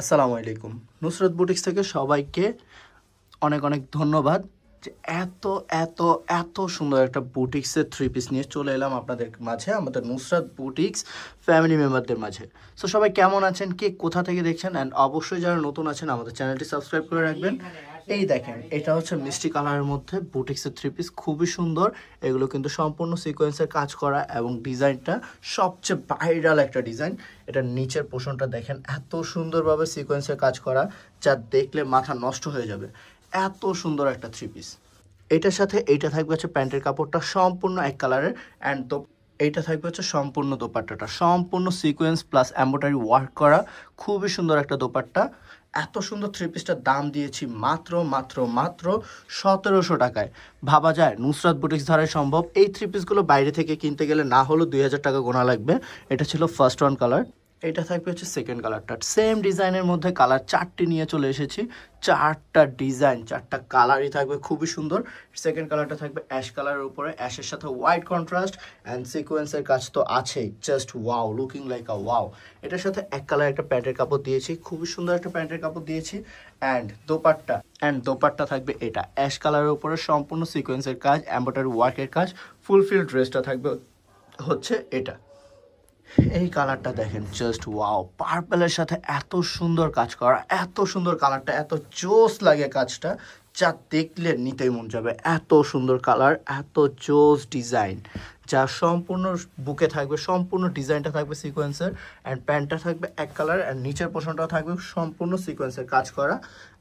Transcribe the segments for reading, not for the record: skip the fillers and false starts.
আসসালামু আলাইকুম। নুসরাত বুটিক্স থেকে সবাইকে অনেক অনেক ধন্যবাদ যে এত এত এত সুন্দর একটা বুটিক্সের থ্রি পিস নিয়ে চলে এলাম আপনাদের মাঝে, আমাদের নুসরাত বুটিক্স ফ্যামিলি মেম্বারদের মাঝে। সো সবাই কেমন আছেন, কে কোথা থেকে দেখছেন, অ্যান্ড অবশ্যই যারা নতুন আছেন আমাদের চ্যানেলটি সাবস্ক্রাইব করে রাখবেন। এই দেখেন, এটা হচ্ছে মিষ্টি কালারের মধ্যে বুটিক্সের থ্রি পিস, খুবই সুন্দর। এগুলো কিন্তু সম্পূর্ণ সিকোয়েন্সের কাজ করা এবং ডিজাইনটা সবচেয়ে ভাইরাল একটা ডিজাইন। এটার নিচের পোর্শনটা দেখেন, এত সুন্দরভাবে সিকোয়েন্সের কাজ করা যা দেখলে মাথা নষ্ট হয়ে যাবে। এত সুন্দর একটা থ্রি পিস। এটার সাথে এইটা থাকবে হচ্ছে প্যান্টের কাপড়টা সম্পূর্ণ এক কালারের, অ্যান্ড এইটা থাকবে হচ্ছে সম্পূর্ণ দোপাট্টাটা সম্পূর্ণ সিকোয়েন্স প্লাস এমব্রয়ডারি ওয়ার্ক করা, খুবই সুন্দর একটা দোপাট্টা। এত সুন্দর থ্রি পিসটার দাম দিয়েছি মাত্র মাত্র মাত্র 1700 টাকায়। ভাবা যায় নুসরাত বুটিক্স ধারায় সম্ভব। এই থ্রি পিসগুলো বাইরে থেকে কিনতে গেলে না হলেও 2000 টাকা গোনা লাগবে। এটা ছিল ফার্স্ট ওয়ান কালার। এটা থাকবে হচ্ছে সেকেন্ড কালারটা, সেম ডিজাইনের মধ্যে কালার চারটি নিয়ে চলে এসেছি। চারটা ডিজাইন, চারটা কালারই থাকবে খুবই সুন্দর। সেকেন্ড কালারটা থাকবে অ্যাশ কালারের উপরে, অ্যাশের সাথে হোয়াইট কন্ট্রাস্ট অ্যান্ড সিকোয়েন্সের কাজ তো আছেই, জাস্ট ওয়াও, লুকিং লাইক আ ওয়াও। এটার সাথে এক কালার একটা প্যান্টের কাপড় দিয়েছি, খুবই সুন্দর একটা প্যান্টের কাপড় দিয়েছি। দোপাট্টা থাকবে এটা অ্যাশ কালারের উপরে, সম্পূর্ণ সিকোয়েন্সের কাজ, এমব্রয়ডারি ওয়ার্কের কাজ। ফুলফিল ড্রেসটা থাকবে হচ্ছে এটা। এই কালারটা দেখেন, জাস্ট ওয়াও, পার্পলের সাথে এত সুন্দর কাজ করা, এত সুন্দর কালারটা, এত জোস লাগে কাজটা, যা দেখলে নিতেই মন যাবে। এত সুন্দর কালার, এত জোস ডিজাইন, যা সম্পূর্ণ বুকে থাকবে, সম্পূর্ণ ডিজাইনটা থাকবে সিকোয়েন্সের, অ্যান্ড প্যান্টটা থাকবে এক কালার, অ্যান্ড নিচের পোর্শনটা থাকবে সম্পূর্ণ সিকোয়েন্সের কাজ করা।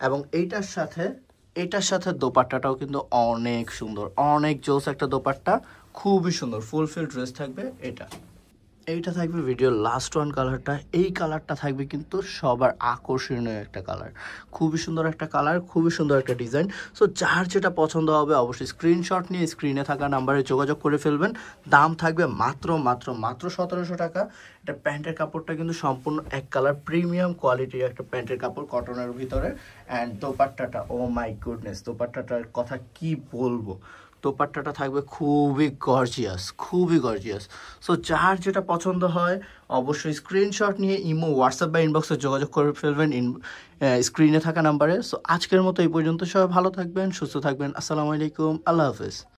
এবং এটার সাথে দোপাট্টাটাও কিন্তু অনেক সুন্দর, অনেক জোস একটা দোপাট্টা, খুবই সুন্দর ফুলফিল ড্রেস থাকবে এটা। এইটা থাকবে ভিডিওর লাস্ট ওয়ান কালারটা। এই কালারটা থাকবে কিন্তু সবার আকর্ষণীয় একটা কালার, খুবই সুন্দর একটা কালার, খুবই সুন্দর একটা ডিজাইন। সো যার যেটা পছন্দ হবে অবশ্যই স্ক্রিনশট নিয়ে স্ক্রিনে থাকা নাম্বারে যোগাযোগ করে ফেলবেন। দাম থাকবে মাত্র মাত্র মাত্র 1700 টাকা। এটা প্যান্টের কাপড়টা কিন্তু সম্পূর্ণ এক কালার, প্রিমিয়াম কোয়ালিটির একটা প্যান্টের কাপড় কটনের ভিতরে। অ্যান্ড দোপাট্টাটা, ও মাই গুডনেস, দোপাট্টাটার কথা কি বলবো। দোপাট্টাটা থাকবে খুবই গর্জিয়াস, খুবই গর্জিয়াস। সো যার যেটা পছন্দ হয় অবশ্যই স্ক্রিনশট নিয়ে ইমো, হোয়াটসঅ্যাপ বা ইনবক্সে যোগাযোগ করে ফেলবেন স্ক্রিনে থাকা নাম্বারে। সো আজকের মতো এই পর্যন্ত, সবাই ভালো থাকবেন, সুস্থ থাকবেন। আসসালামু আলাইকুম, আল্লাহ হাফেজ।